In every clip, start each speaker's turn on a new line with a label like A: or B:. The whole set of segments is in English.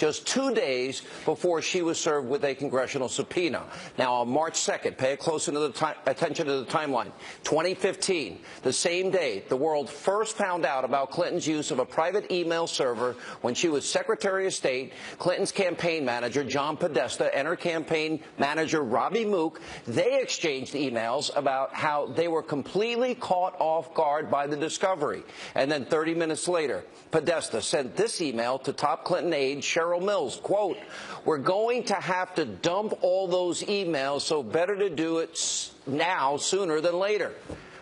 A: just 2 days before she was served with a congressional subpoena. Now, on March 2nd, pay close attention to the timeline, 2015, the same day the world first found out about Clinton's use of a private email server when she was Secretary of State. Clinton's campaign manager, John Podesta, and her campaign manager, Robbie Mook, they exchanged emails about how they were completely caught off guard by the discovery. And then 30 minutes later, Podesta sent this email to top Clinton aide Cheryl Mills, quote, "We're going to have to dump all those emails, so better to do it now sooner than later."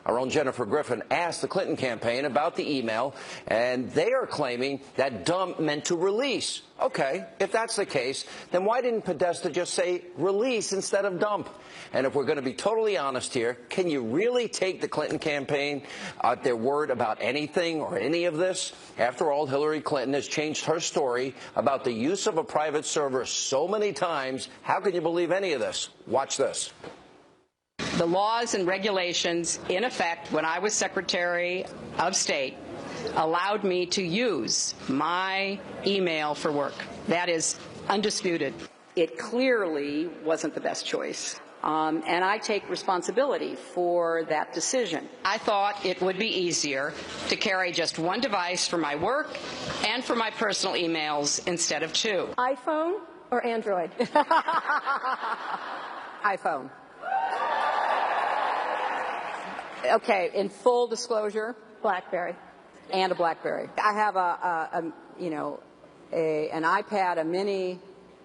A: Our own Jennifer Griffin asked the Clinton campaign about the email, and they are claiming that dump meant to release. Okay, if that's the case, then why didn't Podesta just say release instead of dump? And if we're going to be totally honest here, can you really take the Clinton campaign at their word about anything or any of this? After all, Hillary Clinton has changed her story about the use of a private server so many times. How can you believe any of this? Watch this.
B: The laws and regulations in effect when I was Secretary of State allowed me to use my email for work. That is undisputed. It clearly wasn't the best choice. And I take responsibility for that decision. I thought it would be easier to carry just one device for my work and for my personal emails instead of two.
C: iPhone or Android?
B: iPhone. Okay, in full disclosure,
C: BlackBerry.
B: and a BlackBerry. I have an iPad, a mini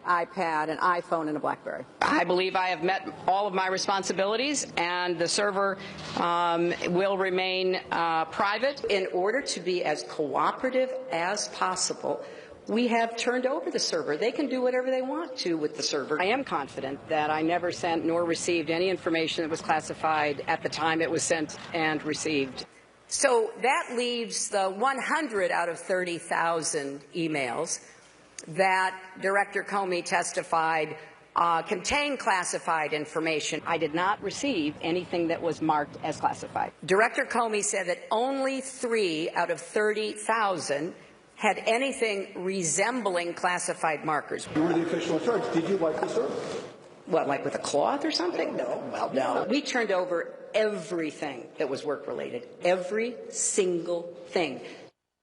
B: iPad, an iPhone, and a BlackBerry. I believe I have met all of my responsibilities, and the server will remain private. In order to be as cooperative as possible, we have turned over the server. They can do whatever they want to with the server. I am confident that I never sent nor received any information that was classified at the time it was sent and received. So that leaves the 100 out of 30,000 emails that Director Comey testified contained classified information. I did not receive anything that was marked as classified. Director Comey said that only 3 out of 30,000 had anything resembling classified markers.
D: You were the official in charge. Did you like the server?
B: What, like with a cloth or something? No. Well, no. We turned over everything that was work-related, every single thing.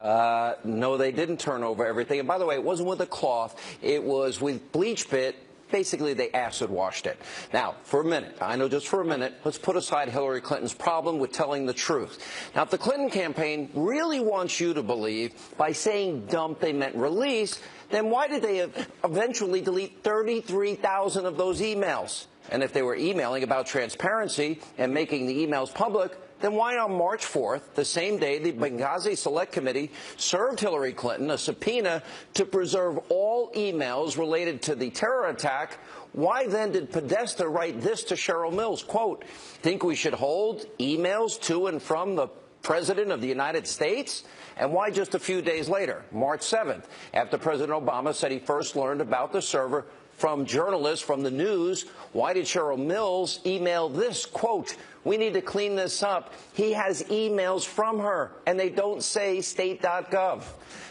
A: No, they didn't turn over everything. And by the way, it wasn't with a cloth. It was with bleach bit. Basically, they acid washed it. Now, for a minute, I know just for a minute, let's put aside Hillary Clinton's problem with telling the truth. Now, if the Clinton campaign really wants you to believe by saying dump they meant release, then why did they eventually delete 33,000 of those emails? And if they were emailing about transparency and making the emails public, then why on March 4th, the same day the Benghazi Select Committee served Hillary Clinton a subpoena to preserve all emails related to the terror attack, why then did Podesta write this to Cheryl Mills, quote, "Think we should hold emails to and from the President of the United States?" And why just a few days later, March 7th, after President Obama said he first learned about the server from journalists from the news, why did Cheryl Mills email this, quote, "We need to clean this up. He has emails from her, and they don't say state.gov."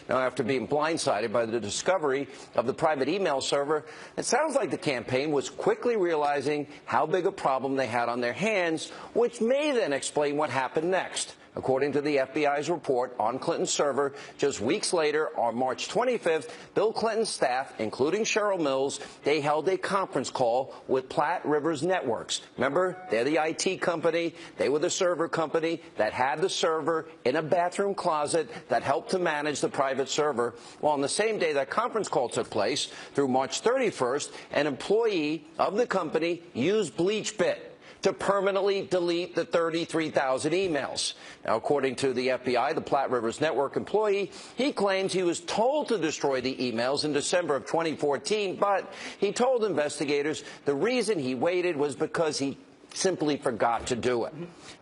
A: Now, after being blindsided by the discovery of the private email server, it sounds like the campaign was quickly realizing how big a problem they had on their hands, which may then explain what happened next. According to the FBI's report on Clinton's server, just weeks later, on March 25th, Bill Clinton's staff, including Cheryl Mills, they held a conference call with Platte Rivers Networks. Remember, they're the IT company. They were the server company that had the server in a bathroom closet that helped to manage the private server. Well, on the same day that conference call took place, through March 31st, an employee of the company used BleachBit to permanently delete the 33,000 emails. Now, according to the FBI, the Platte Rivers Network employee, he claims he was told to destroy the emails in December of 2014, but he told investigators the reason he waited was because he simply forgot to do it.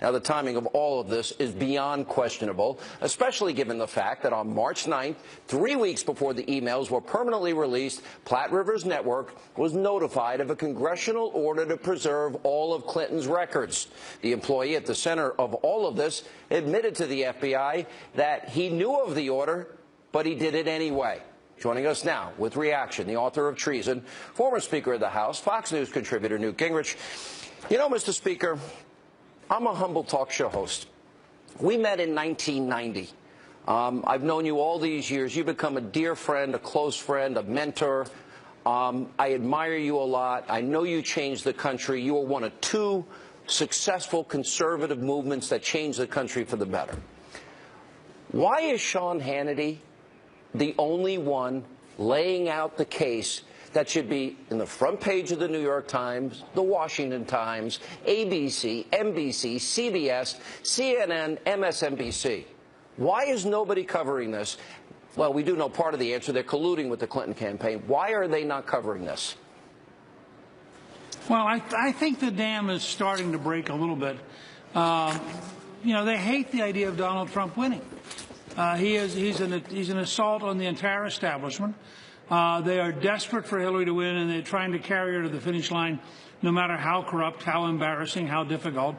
A: Now, the timing of all of this is beyond questionable, especially given the fact that on March 9th, 3 weeks before the emails were permanently released, Platte Rivers Network was notified of a congressional order to preserve all of Clinton's records. The employee at the center of all of this admitted to the FBI that he knew of the order, but he did it anyway. Joining us now with reaction, the author of Treason, former Speaker of the House, Fox News contributor Newt Gingrich. You know, Mr. Speaker, I'm a humble talk show host. We met in 1990. I've known you all these years. You've become a dear friend, a close friend, a mentor. I admire you a lot. I know you changed the country. You were one of two successful conservative movements that changed the country for the better. Why is Sean Hannity the only one laying out the case that should be in the front page of the New York Times, the Washington Times, ABC, NBC, CBS, CNN, MSNBC? Why is nobody covering this? Well, we do know part of the answer. They're colluding with the Clinton campaign. Why are they not covering this?
E: Well, I think the dam is starting to break a little bit. You know, they hate the idea of Donald Trump winning. He's an assault on the entire establishment. They are desperate for Hillary to win, and they're trying to carry her to the finish line, no matter how corrupt, how embarrassing, how difficult.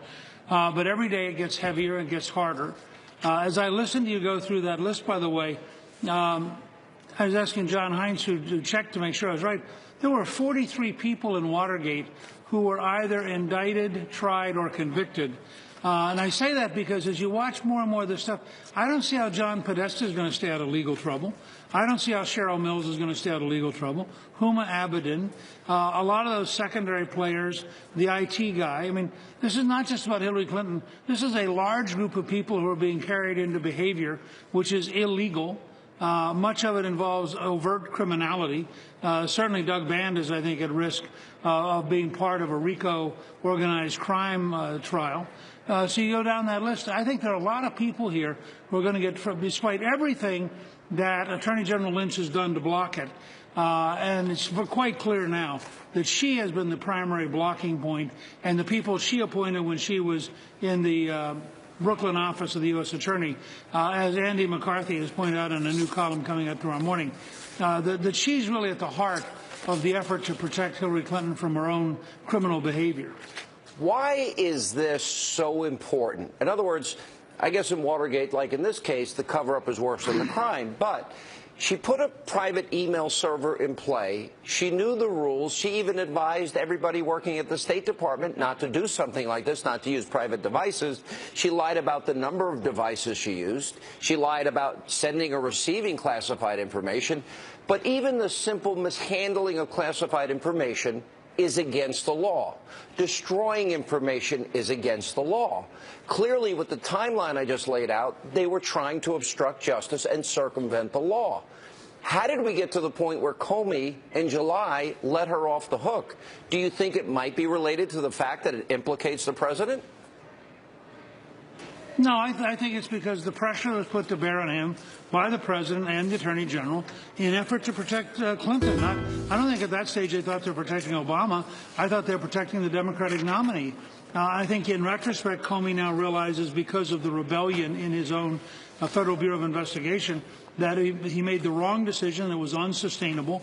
E: But every day it gets heavier and gets harder. As I listened to you go through that list, by the way, I was asking John Heinz to check to make sure I was right. There were 43 people in Watergate who were either indicted, tried, or convicted. And I say that because as you watch more and more of this stuff, I don't see how John Podesta is going to stay out of legal trouble. I don't see how Cheryl Mills is going to stay out of legal trouble. Huma Abedin, a lot of those secondary players, the IT guy. I mean, this is not just about Hillary Clinton. This is a large group of people who are being carried into behavior which is illegal. Much of it involves overt criminality. Certainly Doug Band is, I think, at risk of being part of a RICO organized crime trial. So you go down that list. I think there are a lot of people here who are going to get, despite everything that Attorney General Lynch has done to block it, and it's quite clear now that she has been the primary blocking point, and the people she appointed when she was in the Brooklyn office of the U.S. Attorney, as Andy McCarthy has pointed out in a new column coming up tomorrow morning, that she's really at the heart of the effort to protect Hillary Clinton from her own criminal behavior.
A: Why is this so important? In other words, I guess in Watergate, like in this case, the cover-up is worse than the crime. But she put a private email server in play. She knew the rules. She even advised everybody working at the State Department not to do something like this, not to use private devices. She lied about the number of devices she used. She lied about sending or receiving classified information. But even the simple mishandling of classified information is against the law. Destroying information is against the law. Clearly, with the timeline I just laid out, they were trying to obstruct justice and circumvent the law. How did we get to the point where Comey, in July, let her off the hook? Do you think it might be related to the fact that it implicates the president?
E: No, I think it's because the pressure was put to bear on him by the president and the attorney general in an effort to protect Clinton. I don't think at that stage they thought they were protecting Obama. I thought they were protecting the Democratic nominee. I think in retrospect, Comey now realizes because of the rebellion in his own Federal Bureau of Investigation that he made the wrong decision that was unsustainable.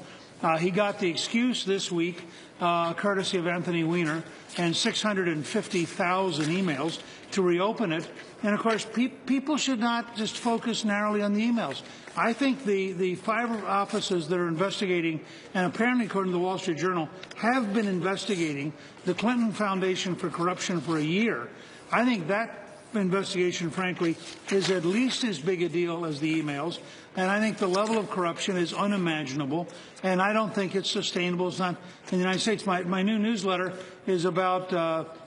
E: He got the excuse this week, courtesy of Anthony Weiner, and 650,000 emails to reopen it. And, of course, people should not just focus narrowly on the emails. I think the 5 offices that are investigating, and apparently, according to the Wall Street Journal, have been investigating the Clinton Foundation for Corruption for a year. I think that investigation, frankly, is at least as big a deal as the emails. And I think the level of corruption is unimaginable. And I don't think it's sustainable. It's not in the United States. My new newsletter is about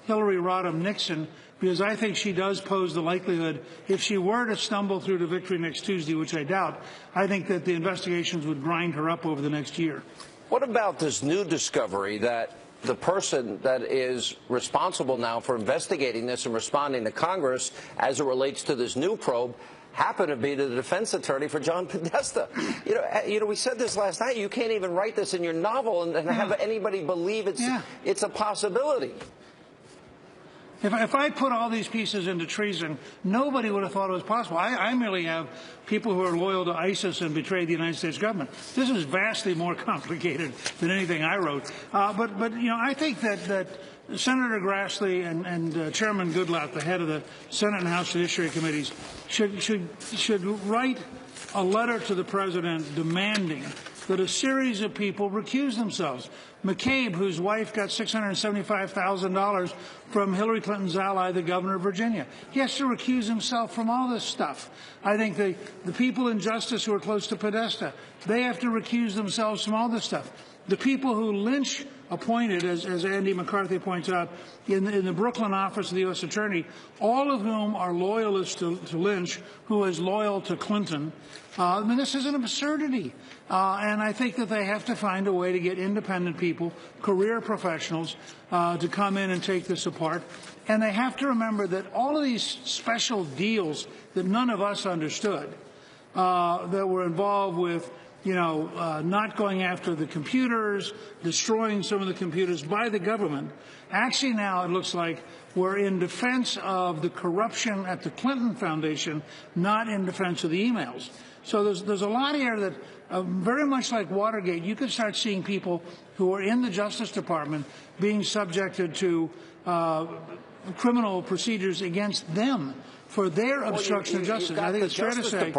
E: Hillary Rodham Nixon, because I think she does pose the likelihood, if she were to stumble through to victory next Tuesday, which I doubt, I think that the investigations would grind her up over the next year.
A: What about this new discovery that the person that is responsible now for investigating this and responding to Congress as it relates to this new probe happened to be the defense attorney for John Podesta? You know, we said this last night. You can't even write this in your novel and have anybody believe it's a possibility.
E: If I put all these pieces into treason, nobody would have thought it was possible. I merely have people who are loyal to ISIS and betray the United States government. This is vastly more complicated than anything I wrote. But you know, I think that Senator Grassley and Chairman Goodlatte, the head of the Senate and House Judiciary Committees, should write a letter to the President demanding that a series of people recuse themselves. McCabe, whose wife got $675,000 from Hillary Clinton's ally, the governor of Virginia. He has to recuse himself from all this stuff. I think the people in justice who are close to Podesta, they have to recuse themselves from all this stuff. The people who Lynch appointed, as Andy McCarthy points out, in the Brooklyn office of the U.S. Attorney, all of whom are loyalists to Lynch, who is loyal to Clinton. I mean, this is an absurdity. And I think that they have to find a way to get independent people, career professionals, to come in and take this apart. And they have to remember that all of these special deals that none of us understood, that were involved with, you know, not going after the computers, destroying some of the computers by the government. Actually, now it looks like we're in defense of the corruption at the Clinton Foundation, not in defense of the emails. So there's a lot here that, very much like Watergate, you could start seeing people who are in the Justice Department being subjected to criminal procedures against them for their obstruction of justice. I think it's fair to say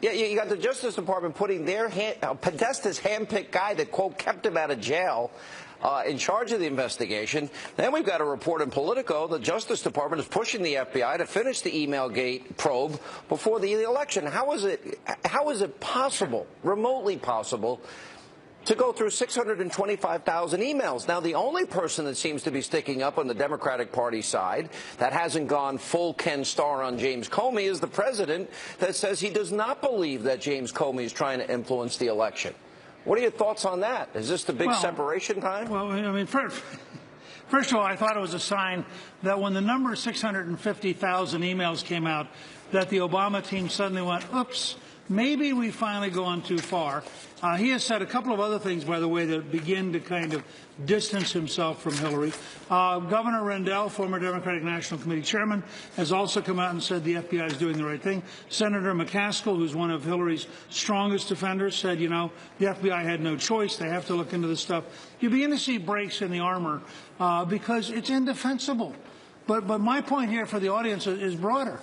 A: Yeah, you got the Justice Department putting their Podesta's handpicked guy that, quote, kept him out of jail in charge of the investigation. Then we've got a report in Politico. The Justice Department is pushing the FBI to finish the email gate probe before the election. How is it possible, remotely possible, to go through 625,000 emails? Now, the only person that seems to be sticking up on the Democratic Party side that hasn't gone full Ken Starr on James Comey is the president, that says he does not believe that James Comey is trying to influence the election. What are your thoughts on that? Is this the big separation time?
E: Well, I mean, first of all, I thought it was a sign that when the number 650,000 emails came out, that the Obama team suddenly went, oops, maybe we finally gone too far. He has said a couple of other things, by the way, that begin to kind of distance himself from Hillary. Governor Rendell, former Democratic National Committee chairman, has also come out and said the FBI is doing the right thing. Senator McCaskill, who's one of Hillary's strongest defenders, said, you know, the FBI had no choice. They have to look into this stuff. You begin to see breaks in the armor because it's indefensible. But my point here for the audience is broader.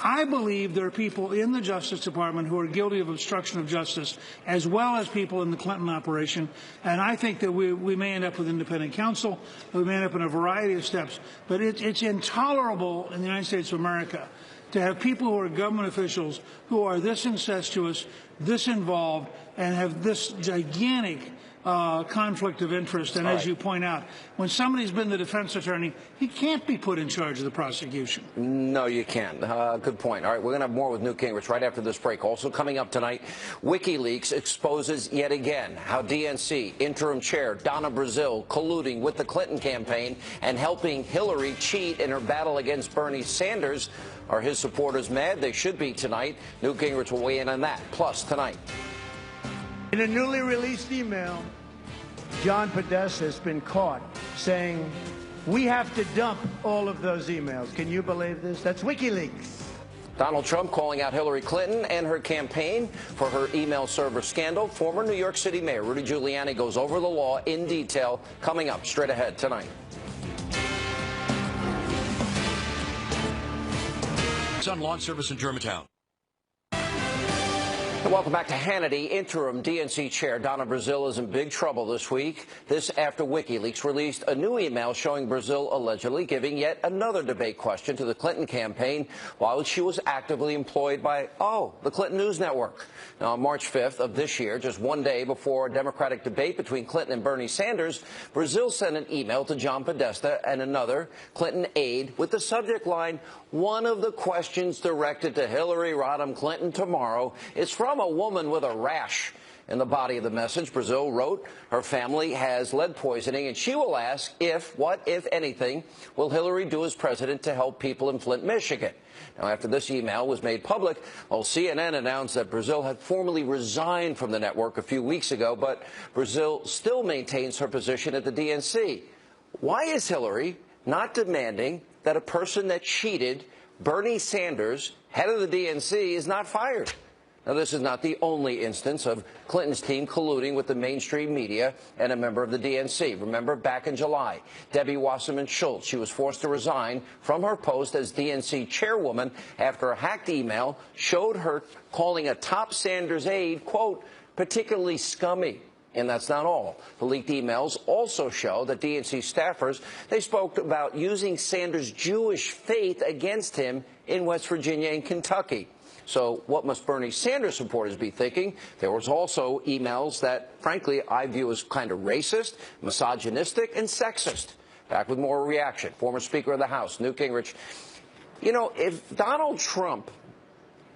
E: I believe there are people in the Justice Department who are guilty of obstruction of justice, as well as people in the Clinton operation. And I think that we may end up with independent counsel. We may end up in a variety of steps. But it's intolerable in the United States of America to have people who are government officials who are this incestuous, this involved, and have this gigantic conflict of interest. And as you point out, when somebody's been the defense attorney, he can't be put in charge of the prosecution.
A: No, you can't. Good point. All right, we're going to have more with Newt Gingrich right after this break. Also coming up tonight, WikiLeaks exposes yet again how DNC interim chair Donna Brazile colluding with the Clinton campaign and helping Hillary cheat in her battle against Bernie Sanders. Are his supporters mad? They should be tonight. Newt Gingrich will weigh in on that. Plus, tonight.
F: In a newly released email, John Podesta has been caught saying, we have to dump all of those emails. Can you believe this? That's WikiLeaks.
A: Donald Trump calling out Hillary Clinton and her campaign for her email server scandal. Former New York City Mayor Rudy Giuliani goes over the law in detail. Coming up straight ahead tonight.
G: It's on launch service in Germantown.
A: Welcome back to Hannity. Interim DNC chair Donna Brazile is in big trouble this week. This after WikiLeaks released a new email showing Brazile allegedly giving yet another debate question to the Clinton campaign while she was actively employed by, the Clinton News Network. Now, on March 5th of this year, just one day before a Democratic debate between Clinton and Bernie Sanders, Brazile sent an email to John Podesta and another Clinton aide with the subject line, one of the questions directed to Hillary Rodham Clinton tomorrow is from a woman with a rash. In the body of the message, Brazile wrote her family has lead poisoning, and she will ask what, if anything, will Hillary do as president to help people in Flint, Michigan. Now, after this email was made public, CNN announced that Brazile had formally resigned from the network a few weeks ago, but Brazile still maintains her position at the DNC. Why is Hillary not demanding that a person that cheated, Bernie Sanders, head of the DNC, is not fired. Now, this is not the only instance of Clinton's team colluding with the mainstream media and a member of the DNC. Remember, back in July, Debbie Wasserman Schultz, she was forced to resign from her post as DNC chairwoman after a hacked email showed her calling a top Sanders aide, quote, particularly scummy. And that's not all. The leaked emails also show that DNC staffers, they spoke about using Sanders' Jewish faith against him in West Virginia and Kentucky. So what must Bernie Sanders supporters be thinking? There was also emails that, frankly, I view as kind of racist, misogynistic, and sexist. Back with more reaction. Former Speaker of the House, Newt Gingrich. You know, if Donald Trump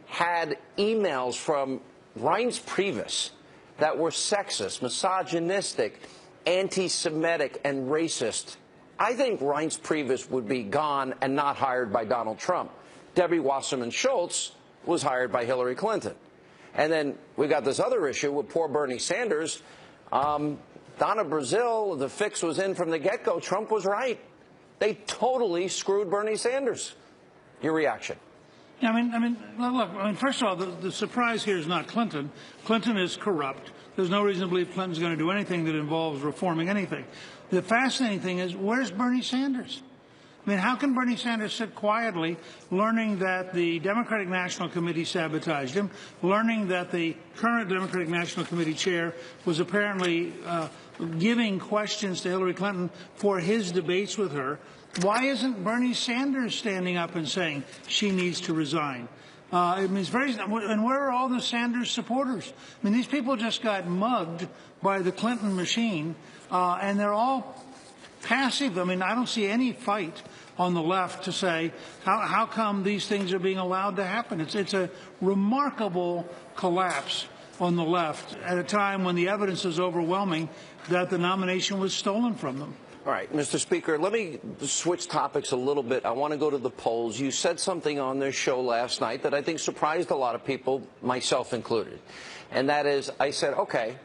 A: had emails from Reince Priebus that were sexist, misogynistic, anti-Semitic, and racist, I think Reince Priebus would be gone and not hired by Donald Trump. Debbie Wasserman Schultz was hired by Hillary Clinton. And then we got this other issue with poor Bernie Sanders. Donna Brazile, the fix was in from the get-go. Trump was right. They totally screwed Bernie Sanders. Your reaction?
E: Yeah, look, first of all, the surprise here is not Clinton. Clinton is corrupt. There's no reason to believe Clinton's going to do anything that involves reforming anything. The fascinating thing is, where's Bernie Sanders? I mean, how can Bernie Sanders sit quietly learning that the Democratic National Committee sabotaged him, learning that the current Democratic National Committee chair was apparently giving questions to Hillary Clinton for his debates with her? Why isn't Bernie Sanders standing up and saying she needs to resign? It's very, and where are all the Sanders supporters? I mean, these people just got mugged by the Clinton machine, and they're all passive. I mean, I don't see any fight on the left to say, how come these things are being allowed to happen? It's a remarkable collapse on the left at a time when the evidence is overwhelming that the nomination was stolen from them.
A: All right, Mr. Speaker, let me switch topics a little bit. I want to go to the polls. You said something on this show last night that I think surprised a lot of people, myself included. And that is, I said, okay,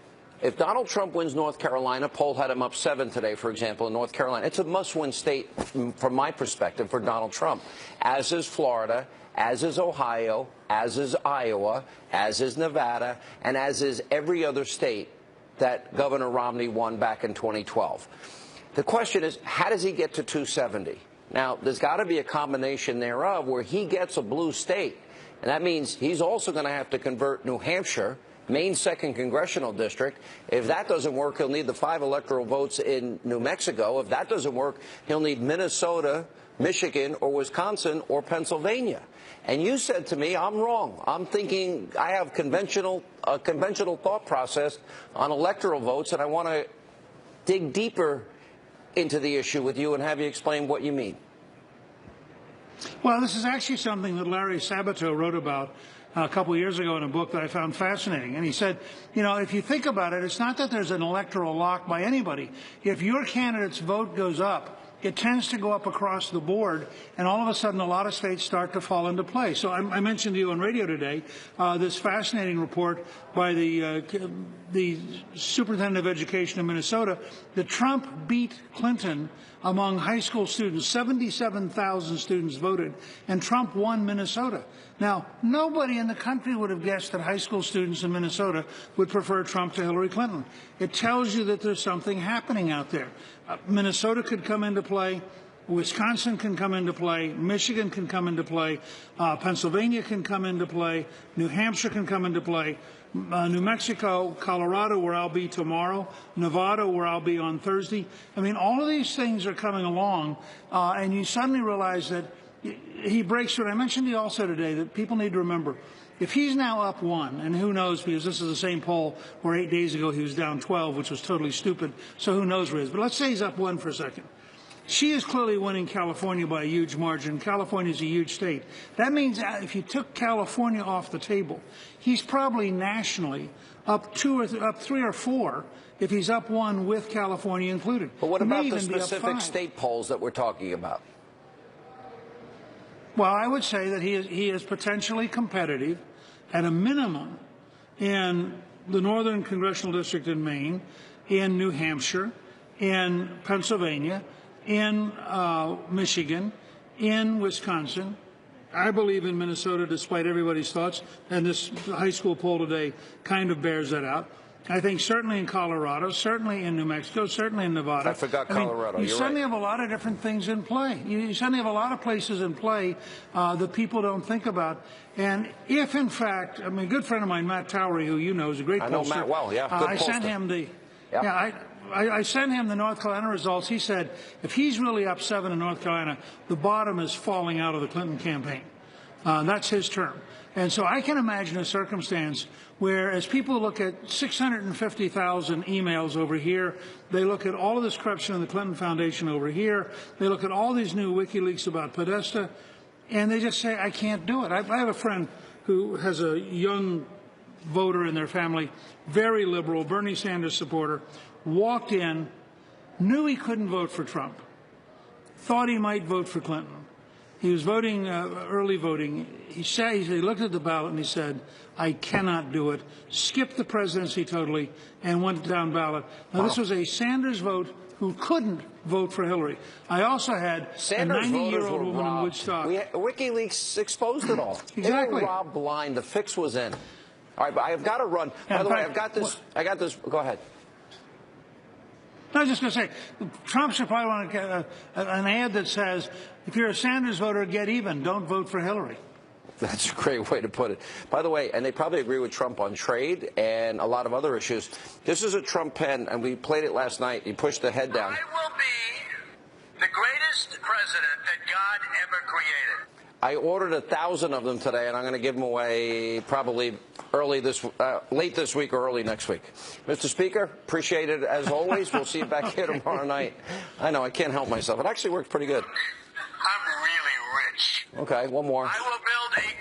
A: if Donald Trump wins North Carolina, poll had him up 7 today, for example, in North Carolina. It's a must-win state from my perspective for Donald Trump, as is Florida, as is Ohio, as is Iowa, as is Nevada, and as is every other state that Governor Romney won back in 2012. The question is, how does he get to 270? Now, there's got to be a combination thereof where he gets a blue state. And that means he's also going to have to convert New Hampshire, Maine's 2nd congressional district. If that doesn't work, he'll need the 5 electoral votes in New Mexico. If that doesn't work, he'll need Minnesota, Michigan, or Wisconsin, or Pennsylvania. And you said to me, I'm wrong. I'm thinking I have a conventional thought process on electoral votes, and I want to dig deeper into the issue with you and have you explain what you mean.
E: Well, this is actually something that Larry Sabato wrote about a couple years ago in a book that I found fascinating. And he said, you know, if you think about it, it's not that there's an electoral lock by anybody. If your candidate's vote goes up, it tends to go up across the board, and all of a sudden a lot of states start to fall into place. So I mentioned to you on radio today this fascinating report by the Superintendent of Education in Minnesota that Trump beat Clinton among high school students. 77,000 students voted, and Trump won Minnesota. Now, nobody in the country would have guessed that high school students in Minnesota would prefer Trump to Hillary Clinton. It tells you that there's something happening out there. Minnesota could come into play. Wisconsin can come into play. Michigan can come into play. Pennsylvania can come into play. New Hampshire can come into play. New Mexico, Colorado, where I'll be tomorrow, Nevada, where I'll be on Thursday. I mean, all of these things are coming along, and you suddenly realize that he breaks through. And I mentioned to you also today that people need to remember, if he's now up 1, and who knows, because this is the same poll where 8 days ago he was down 12, which was totally stupid, so who knows where he is. But let's say he's up 1 for a second. She is clearly winning California by a huge margin. California is a huge state. That means if you took California off the table, he's probably nationally up 3 or 4 if he's up 1 with California included.
A: But what about the specific state polls that we're talking about?
E: Well, I would say that he is potentially competitive at a minimum in the Northern Congressional District in Maine, in New Hampshire, in Pennsylvania, in Michigan, in Wisconsin. I believe in Minnesota, despite everybody's thoughts, and this high school poll today kind of bears that out. I think certainly in Colorado, certainly in New Mexico, certainly in Nevada.
A: I forgot Colorado.
E: You
A: You're
E: suddenly
A: right.
E: have a lot of different things in play. You suddenly have a lot of places in play that people don't think about. And if, in fact, I mean, a good friend of mine, Matt Towery, who you know is a great pollster.
A: I know Matt well, yeah. Good
E: I sent
A: pollster.
E: him the.
A: Yep.
E: Yeah, I sent him the North Carolina results. He said if he's really up 7 in North Carolina, the bottom is falling out of the Clinton campaign. That's his term. And so I can imagine a circumstance where, as people look at 650,000 emails over here, they look at all of this corruption in the Clinton Foundation over here, they look at all these new WikiLeaks about Podesta, and they just say, I can't do it. I have a friend who has a young voter in their family, very liberal, Bernie Sanders supporter, walked in, knew he couldn't vote for Trump, thought he might vote for Clinton. He was voting, early voting. He looked at the ballot and he said, I cannot do it, skipped the presidency totally, and went down ballot. Now, This was a Sanders vote who couldn't vote for Hillary. I also had
A: Sanders
E: a 90-year-old
A: voters were
E: woman in
A: robbed.
E: Woodstock.
A: WikiLeaks exposed it all.
E: Exactly.
A: They were robbed blind. The fix was in. All right, but I've got to run. By the way, I've got this. I got this. Go ahead.
E: I was just going to say, Trump should probably want to get an ad that says, if you're a Sanders voter, get even. Don't vote for Hillary.
A: That's a great way to put it. By the way, and they probably agree with Trump on trade and a lot of other issues. This is a Trump pen, and we played it last night. He pushed the head down.
H: I will be the greatest president that God ever created.
A: I ordered 1,000 of them today, and I'm going to give them away probably late this week or early next week. Mr. Speaker, appreciate it as always. We'll see you back here tomorrow night. I know, I can't help myself. It actually works pretty good.
H: I'm really rich.
A: Okay, one more.
H: I will build a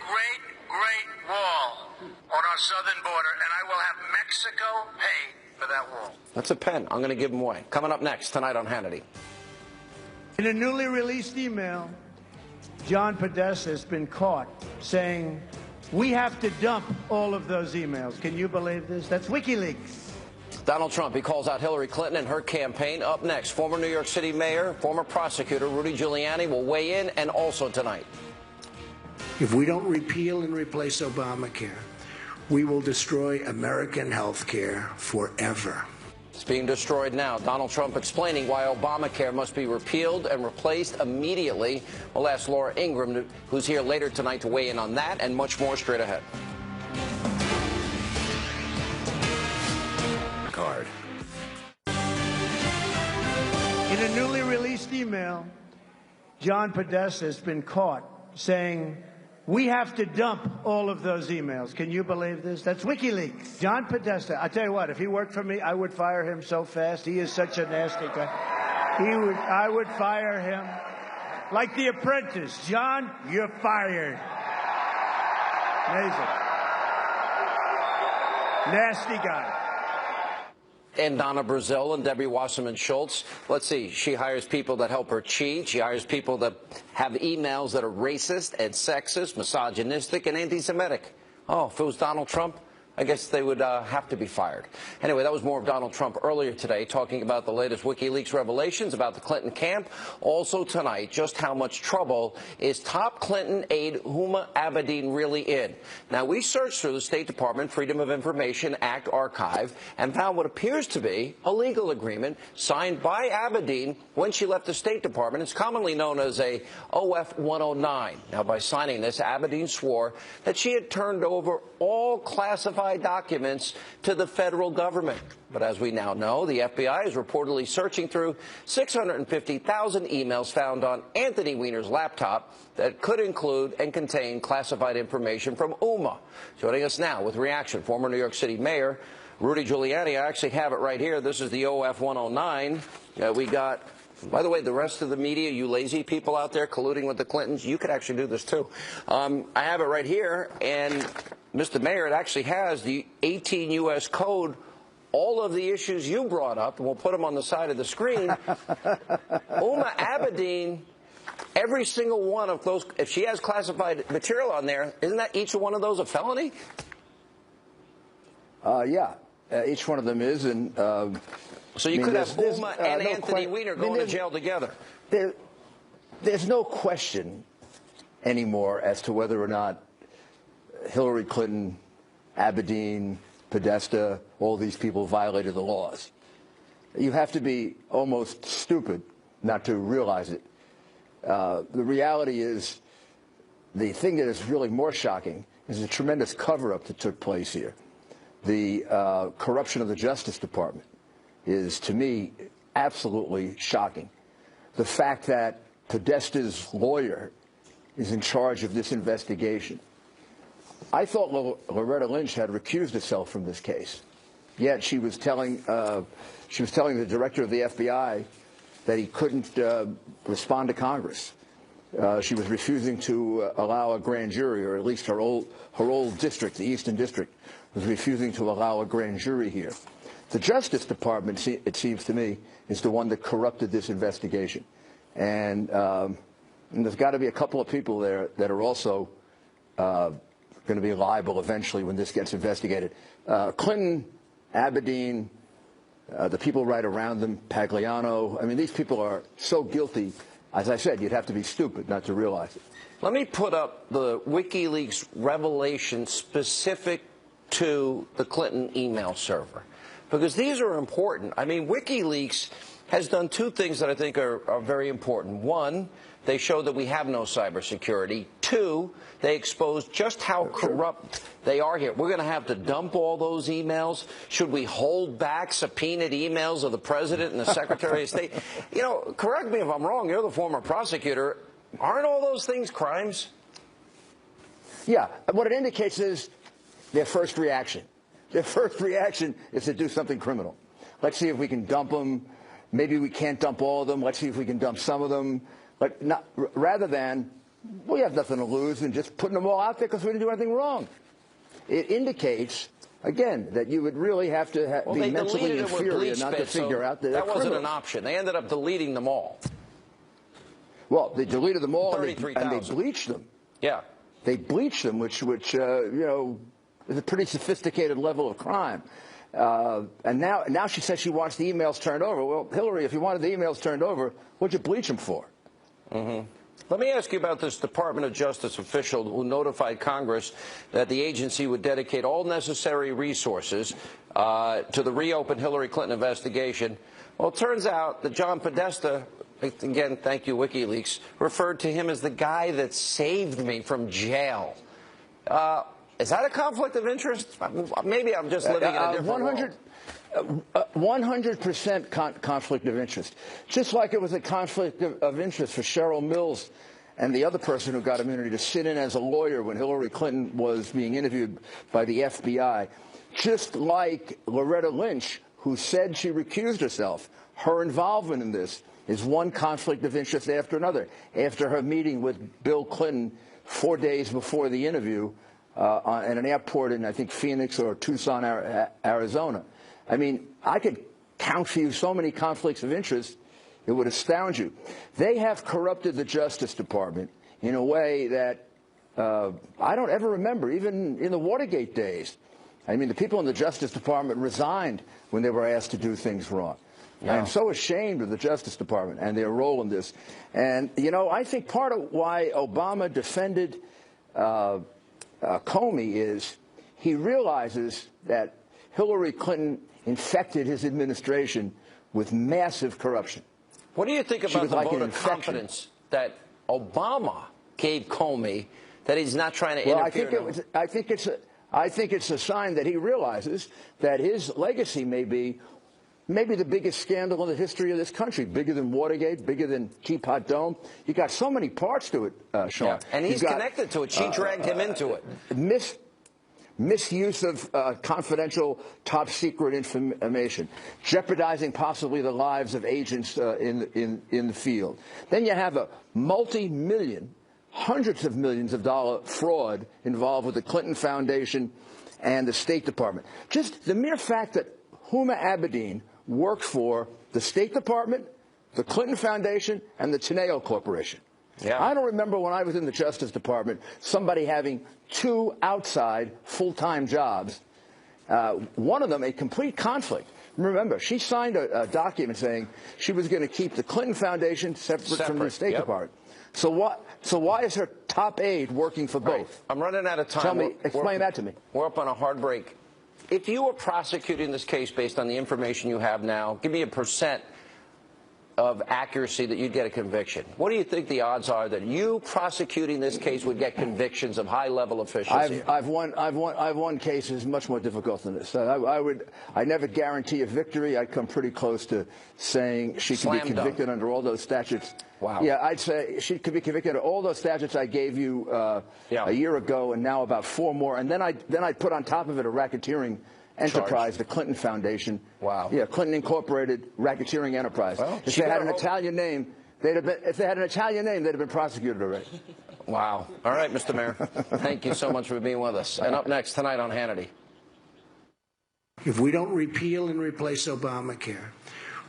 H: great wall on our southern border, and I will have Mexico pay for that wall.
A: That's a pen. I'm going to give them away. Coming up next tonight on Hannity.
F: In a newly released email, John Podesta has been caught saying, we have to dump all of those emails. Can you believe this? That's WikiLeaks.
A: Donald Trump, he calls out Hillary Clinton and her campaign. Up next, former New York City mayor, former prosecutor Rudy Giuliani will weigh in, and also tonight.
I: If we don't repeal and replace Obamacare, we will destroy American health care forever.
A: It's being destroyed now. Donald Trump explaining why Obamacare must be repealed and replaced immediately. We'll ask Laura Ingraham, who's here later tonight, to weigh in on that and much more straight ahead.
I: Card.
F: In a newly released email, John Podesta has been caught saying, we have to dump all of those emails. Can you believe this? That's WikiLeaks. John Podesta, I tell you what, if he worked for me, I would fire him so fast. He is such a nasty guy. I would fire him like The Apprentice. John, you're fired. Amazing. Nasty guy.
A: And Donna Brazil and Debbie Wasserman Schultz. Let's see. She hires people that help her cheat. She hires people that have emails that are racist and sexist, misogynistic, and anti-Semitic. Oh, if it was Donald Trump, I guess they would have to be fired. Anyway, that was more of Donald Trump earlier today, talking about the latest WikiLeaks revelations about the Clinton camp. Also tonight, just how much trouble is top Clinton aide Huma Abedin really in? Now, we searched through the State Department Freedom of Information Act archive and found what appears to be a legal agreement signed by Abedin when she left the State Department. It's commonly known as a OF 109. Now, by signing this, Abedin swore that she had turned over all classified documents to the federal government. But as we now know, the FBI is reportedly searching through 650,000 emails found on Anthony Weiner's laptop that could include and contain classified information from UMA. Joining us now with reaction, former New York City Mayor Rudy Giuliani. I actually have it right here. This is the OF 109. We got, by the way, the rest of the media, you lazy people out there colluding with the Clintons, you could actually do this too. I have it right here, and Mr. Mayor, it actually has the 18 U.S. Code, all of the issues you brought up, and we'll put them on the side of the screen. Huma Abedin, every single one of those, if she has classified material on there, isn't that each one of those a felony?
D: Yeah, each one of them is, and
A: So you could have Uma and Anthony Weiner going to jail together.
J: There's no question anymore as to whether or not Hillary Clinton, Abedin, Podesta, all these people violated the laws. You have to be almost stupid not to realize it. The reality is, the thing that is really more shocking is the tremendous cover-up that took place here. The corruption of the Justice Department is, to me, absolutely shocking. The fact that Podesta's lawyer is in charge of this investigation. I thought Loretta Lynch had recused herself from this case, yet she was telling the director of the FBI that he couldn't respond to Congress. She was refusing to allow a grand jury, or at least her old district, the Eastern District, was refusing to allow a grand jury here. The Justice Department, it seems to me, is the one that corrupted this investigation. And there's got to be a couple of people there that are also going to be liable eventually when this gets investigated. Clinton, Abedin, the people right around them, Pagliano. I mean, these people are so guilty. As I said, you'd have to be stupid not to realize it.
A: Let me put up the WikiLeaks revelation specific to the Clinton email server, because these are important. I mean, WikiLeaks has done two things that I think are very important. One, they show that we have no cybersecurity. Two, they expose just how corrupt they are here. We're going to have to dump all those emails. Should we hold back subpoenaed emails of the president and the secretary of state? You know, correct me if I'm wrong. You're the former prosecutor. Aren't all those things crimes?
J: Yeah. What it indicates is their first reaction. Their first reaction is to do something criminal. Let's see if we can dump them. Maybe we can't dump all of them. Let's see if we can dump some of them. But not, rather than, we have nothing to lose, and just putting them all out there because we didn't do anything wrong. It indicates, again, that you would really have to be mentally inferior not to figure out that
A: wasn't an option. They ended up deleting them all.
J: Well, they deleted them all, and they bleached them.
A: Yeah.
J: They bleached them, which you know, is a pretty sophisticated level of crime. And now she says she wants the emails turned over. Well, Hillary, if you wanted the emails turned over, what'd you bleach them for?
A: Mm-hmm. Let me ask you about this Department of Justice official who notified Congress that the agency would dedicate all necessary resources to the reopened Hillary Clinton investigation. Well, it turns out that John Podesta, again, thank you, WikiLeaks, referred to him as the guy that saved me from jail. Is that a conflict of interest? Maybe I'm just living in a different world.
J: 100% conflict of interest. Just like it was a conflict of interest for Cheryl Mills and the other person who got immunity to sit in as a lawyer when Hillary Clinton was being interviewed by the FBI. Just like Loretta Lynch, who said she recused herself. Her involvement in this is one conflict of interest after another. After her meeting with Bill Clinton 4 days before the interview at an airport in, I think, Phoenix or Tucson, Arizona. I mean, I could count for you so many conflicts of interest, it would astound you. They have corrupted the Justice Department in a way that I don't ever remember, even in the Watergate days. I mean, the people in the Justice Department resigned when they were asked to do things wrong. Yeah. I am so ashamed of the Justice Department and their role in this. And, you know, I think part of why Obama defended Comey is he realizes that Hillary Clinton infected his administration with massive corruption.
A: What do you think about the vote of confidence that Obama gave Comey, that he's not trying to interfere?
J: Well, I think it's a sign that he realizes that his legacy may be maybe the biggest scandal in the history of this country, bigger than Watergate, bigger than Teapot Dome. You got so many parts to it, Sean.
A: Yeah. And he's connected to it. She dragged him into it.
J: Misuse of confidential, top-secret information, jeopardizing possibly the lives of agents in the field. Then you have a multi-million, hundreds of millions of dollar fraud involved with the Clinton Foundation and the State Department. Just the mere fact that Huma Abedin worked for the State Department, the Clinton Foundation, and the Teneo Corporation. Yeah. I don't remember when I was in the Justice Department somebody having two outside full-time jobs, one of them a complete conflict. remember, she signed a document saying she was going to keep the Clinton Foundation separate from the State Department. So why is her top aide working for both?
A: Right. I'm running out of time.
J: Tell me, explain that to me.
A: We're up on a hard break. If you were prosecuting this case based on the information you have now, give me a % of accuracy that you'd get a conviction. What do you think the odds are that you prosecuting this case would get convictions of high-level officials?
J: I've won cases much more difficult than this. I never guarantee a victory. I'd come pretty close to saying she could be convicted under all those statutes.
A: Wow.
J: Yeah, I'd say she could be convicted of all those statutes I gave you a year ago, and now about 4 more. And then I'd put on top of it a racketeering enterprise, the Clinton Foundation.
A: Wow.
J: Yeah, Clinton Incorporated Racketeering Enterprise.
A: Well,
J: if they had an Italian name, they'd have been prosecuted already.
A: Wow. All right, Mr. Mayor. Thank you so much for being with us. And up next tonight on Hannity.
I: If we don't repeal and replace Obamacare,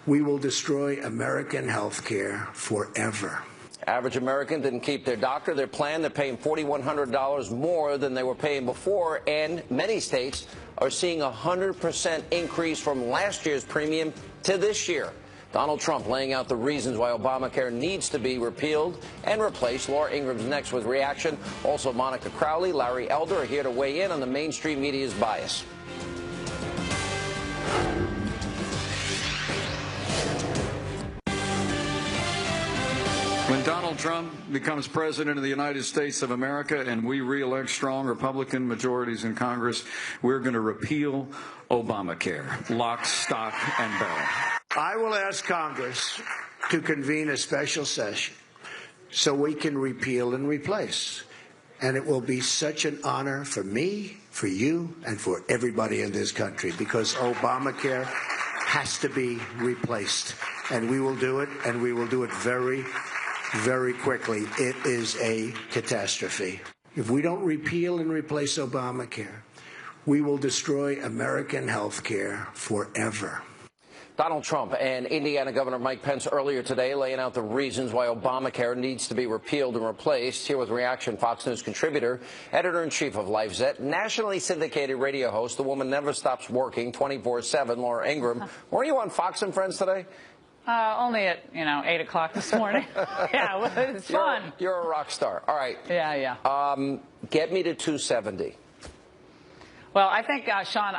I: we will destroy American health care forever.
A: Average American didn't keep their doctor, their plan. They're paying $4,100 more than they were paying before, and many states are seeing a 100% increase from last year's premium to this year. Donald Trump laying out the reasons why Obamacare needs to be repealed and replaced. Laura Ingram's next with reaction. Also, Monica Crowley, Larry Elder are here to weigh in on the mainstream media's bias.
K: When Donald Trump becomes president of the United States of America and we re-elect strong Republican majorities in Congress, we're going to repeal Obamacare, lock, stock, and barrel.
I: I will ask Congress to convene a special session so we can repeal and replace. And it will be such an honor for me, for you, and for everybody in this country, because Obamacare has to be replaced. And we will do it, and we will do it very, very quickly. It is a catastrophe. If we don't repeal and replace Obamacare, we will destroy American health care forever.
A: Donald Trump and Indiana Governor Mike Pence earlier today laying out the reasons why Obamacare needs to be repealed and replaced. Here with reaction, Fox News contributor, editor-in-chief of LifeZette, nationally syndicated radio host, the woman never stops working 24/7, Laura Ingram. Were you on Fox and Friends today?
L: Only at, 8 o'clock this morning. Yeah, it's fun.
A: You're a rock star. All right.
L: Yeah.
A: Get me to 270.
L: Well, I think, Sean,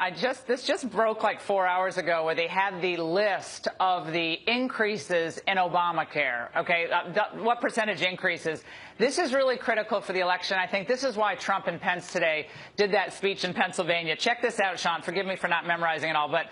L: this just broke like 4 hours ago where they had the list of the increases in Obamacare. Okay, what percentage increases? This is really critical for the election. I think this is why Trump and Pence today did that speech in Pennsylvania. Check this out, Sean. Forgive me for not memorizing it all, but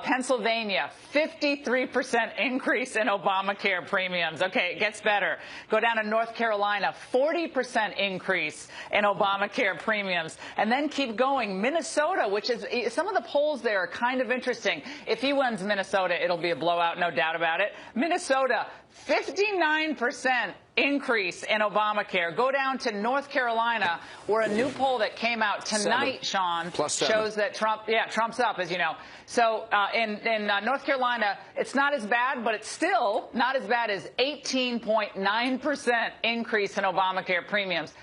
L: Pennsylvania, 53% increase in Obamacare premiums. Okay, it gets better. Go down to North Carolina, 40% increase in Obamacare premiums. And then keep going. Minnesota, which is, some of the polls there are kind of interesting. If he wins Minnesota, it'll be a blowout, no doubt about it. Minnesota, 59% increase in Obamacare. Go down to North Carolina, where a new poll that came out tonight, Sean, shows that Trump's up, as you know. So in North Carolina, it's not as bad, but it's still not as bad as 18.9% increase in Obamacare premiums.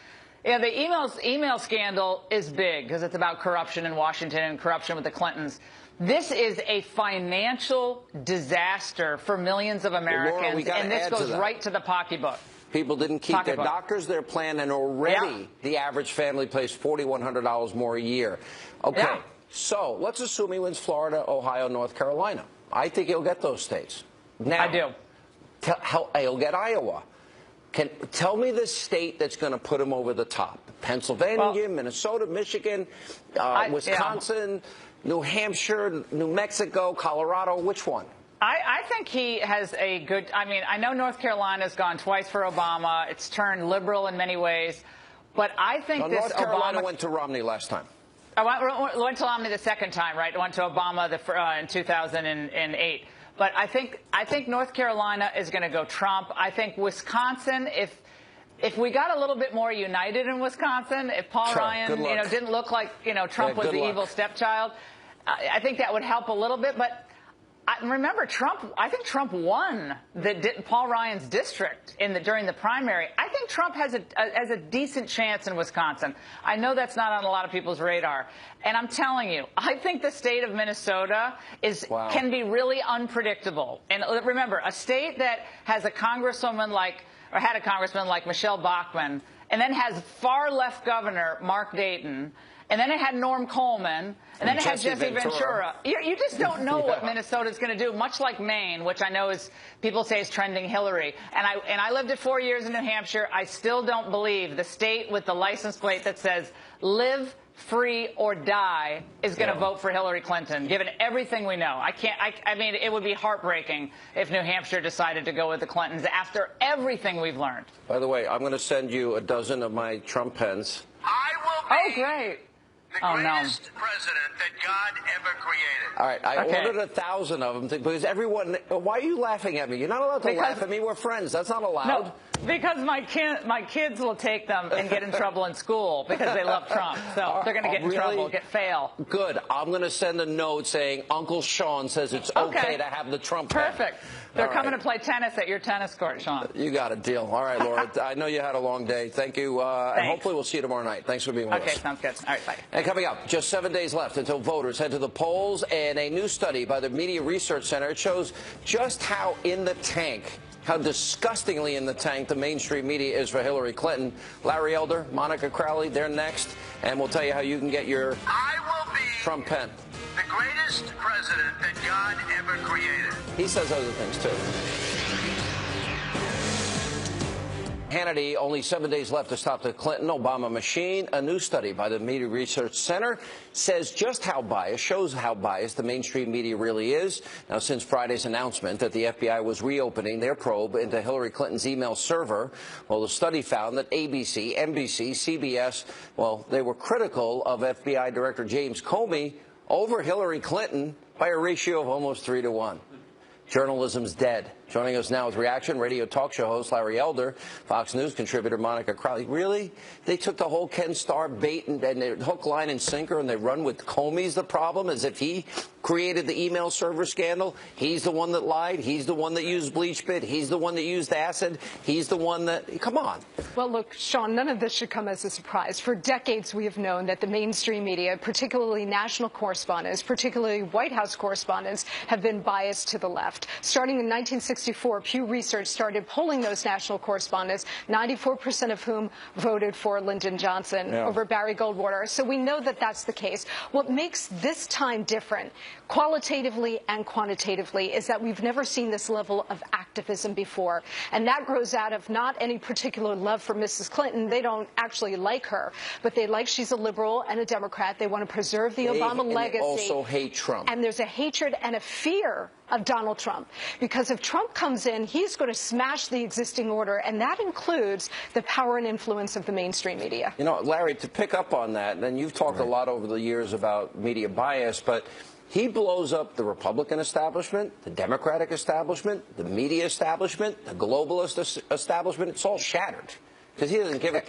L: Yeah, the email scandal is big because it's about corruption in Washington and corruption with the Clintons. This is a financial disaster for millions of Americans,
A: Laura,
L: and this goes right to the pocketbook.
A: People didn't keep their doctors, their plan, and already the average family pays $4,100 more a year. Okay, so let's assume he wins Florida, Ohio, North Carolina. I think he'll get those states. Now,
L: I do.
A: He'll get Iowa. Tell me the state that's going to put him over the top. Pennsylvania, Minnesota, Michigan, Wisconsin, New Hampshire, New Mexico, Colorado. Which one?
L: I think he has a good – I mean, I know North Carolina's gone twice for Obama. It's turned liberal in many ways. But I think
A: North Carolina went to Romney last time.
L: Went to Romney the second time, right? Went to Obama in 2008. But I think North Carolina is going to go Trump. I think Wisconsin, if we got a little bit more united in Wisconsin, if Paul Ryan, didn't look like, Trump was the evil stepchild, I think that would help a little bit. But remember, I think Trump won Paul Ryan's district during the primary. I think Trump has a decent chance in Wisconsin. I know that's not on a lot of people's radar. And I'm telling you, I think the state of Minnesota can be really unpredictable. And remember, a state that has a congresswoman had a congressman like Michelle Bachmann, and then has far left governor Mark Dayton, and then it had Norm Coleman, and then it had Jesse Ventura. You just don't know what Minnesota's going to do, much like Maine, which I know people say is trending Hillary. And I lived it 4 years in New Hampshire. I still don't believe the state with the license plate that says live free or die is going to vote for Hillary Clinton, given everything we know. I mean, it would be heartbreaking if New Hampshire decided to go with the Clintons after everything we've learned.
A: By the way, I'm going to send you a dozen of my Trump pens.
H: I will be
L: great.
H: the greatest president that God ever created.
A: All right, I ordered 1,000 of them because everyone. Why are you laughing at me? You're not allowed to laugh at me. We're friends. That's not allowed.
L: No, because my kids will take them and get in trouble in school because they love Trump. So they're going to get in trouble, fail.
A: Good. I'm going to send a note saying Uncle Sean says it's okay to have the Trump pen.
L: Perfect. They're coming to play tennis at your tennis court, Sean.
A: You got a deal. All right, Laura. I know you had a long day. Thank you. And hopefully we'll see you tomorrow night. Thanks for being with us.
L: Okay, sounds good. All right, bye.
A: And coming up, just 7 days left until voters head to the polls, and a new study by the Media Research Center shows just how disgustingly in the tank the mainstream media is for Hillary Clinton. Larry Elder, Monica Crowley, they're next, and we'll tell you how you can get your Trump pen.
H: The greatest president that God ever created.
A: He says other things, too. Hannity, only 7 days left to stop the Clinton-Obama machine. A new study by the Media Research Center shows how biased the mainstream media really is. Now, since Friday's announcement that the FBI was reopening their probe into Hillary Clinton's email server, well, the study found that ABC, NBC, CBS, they were critical of FBI Director James Comey over Hillary Clinton by a ratio of almost 3 to 1. Journalism's dead. Joining us now with reaction, radio talk show host Larry Elder, Fox News contributor Monica Crowley. Really? They took the whole Ken Starr bait and they hook, line, and sinker, and they run with Comey's the problem, as if he created the email server scandal. He's the one that lied. He's the one that used bleach bit. He's the one that used acid. He's the one that... Come on.
M: Well, look, Sean, none of this should come as a surprise. For decades, we have known that the mainstream media, particularly national correspondents, particularly White House correspondents, have been biased to the left. Starting in 1964, Pew Research started polling those national correspondents, 94% of whom voted for Lyndon Johnson over Barry Goldwater. So we know that that's the case. What makes this time different, qualitatively and quantitatively, is that we've never seen this level of activism before. And that grows out of not any particular love for Mrs. Clinton. They don't actually like her, but they like she's a liberal and a Democrat. They want to preserve the Obama legacy.
A: They also hate Trump.
M: And there's a hatred and a fear of Donald Trump, because if Trump comes in, he's going to smash the existing order, and that includes the power and influence of the mainstream media.
A: You know, Larry, to pick up on that, and you've talked a lot over the years about media bias, but he blows up the Republican establishment, the Democratic establishment, the media establishment, the globalist establishment. It's all shattered. Because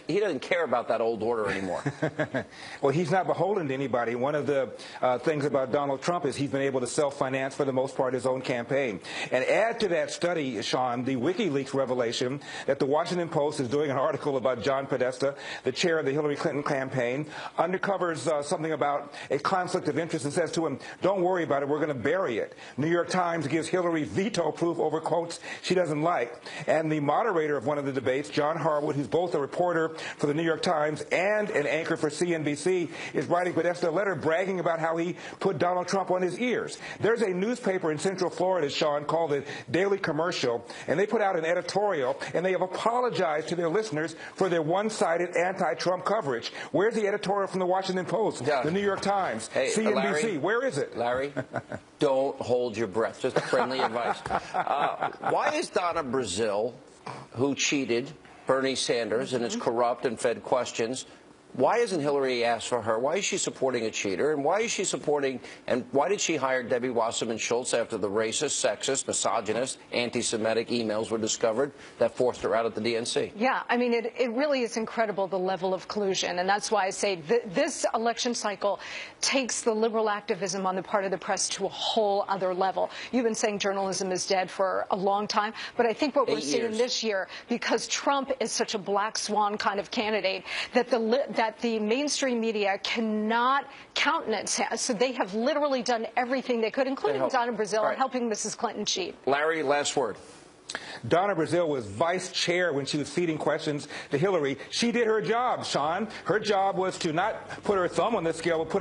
A: he doesn't care about that old order anymore.
N: Well, he's not beholden to anybody. One of the things about Donald Trump is he's been able to self-finance, for the most part, his own campaign. And add to that study, Sean, the WikiLeaks revelation that the Washington Post is doing an article about John Podesta, the chair of the Hillary Clinton campaign, undercovers something about a conflict of interest and says to him, don't worry about it, we're going to bury it. New York Times gives Hillary veto proof over quotes she doesn't like. And the moderator of one of the debates, John Harwood, who's both a reporter for the New York Times and an anchor for CNBC, is writing Podesta a letter bragging about how he put Donald Trump on his ears. There's a newspaper in Central Florida, Sean, called the Daily Commercial, and they put out an editorial, and they have apologized to their listeners for their one-sided anti-Trump coverage. Where's the editorial from the Washington Post, the New York Times, CNBC?
A: Larry,
N: where is it?
A: Larry, don't hold your breath. Just friendly advice. Why is Donna Brazile, who cheated Bernie Sanders and is corrupt and fed questions, Why isn't Hillary asked for her? Why is she supporting a cheater? And why is she supporting, and why did she hire Debbie Wasserman Schultz after the racist, sexist, misogynist, anti-Semitic emails were discovered that forced her out of the DNC?
M: Yeah, I mean, it really is incredible, the level of collusion. And that's why I say this election cycle takes the liberal activism on the part of the press to a whole other level. You've been saying journalism is dead for a long time, but I think what we're seeing this year, because Trump is such a black swan kind of candidate, that the mainstream media cannot countenance him. So they have literally done everything they could, including Donna Brazile, helping Mrs. Clinton cheat.
A: Larry, last word.
N: Donna Brazile was vice chair when she was feeding questions to Hillary. She did her job, Sean. Her job was to not put her thumb on the scale, but put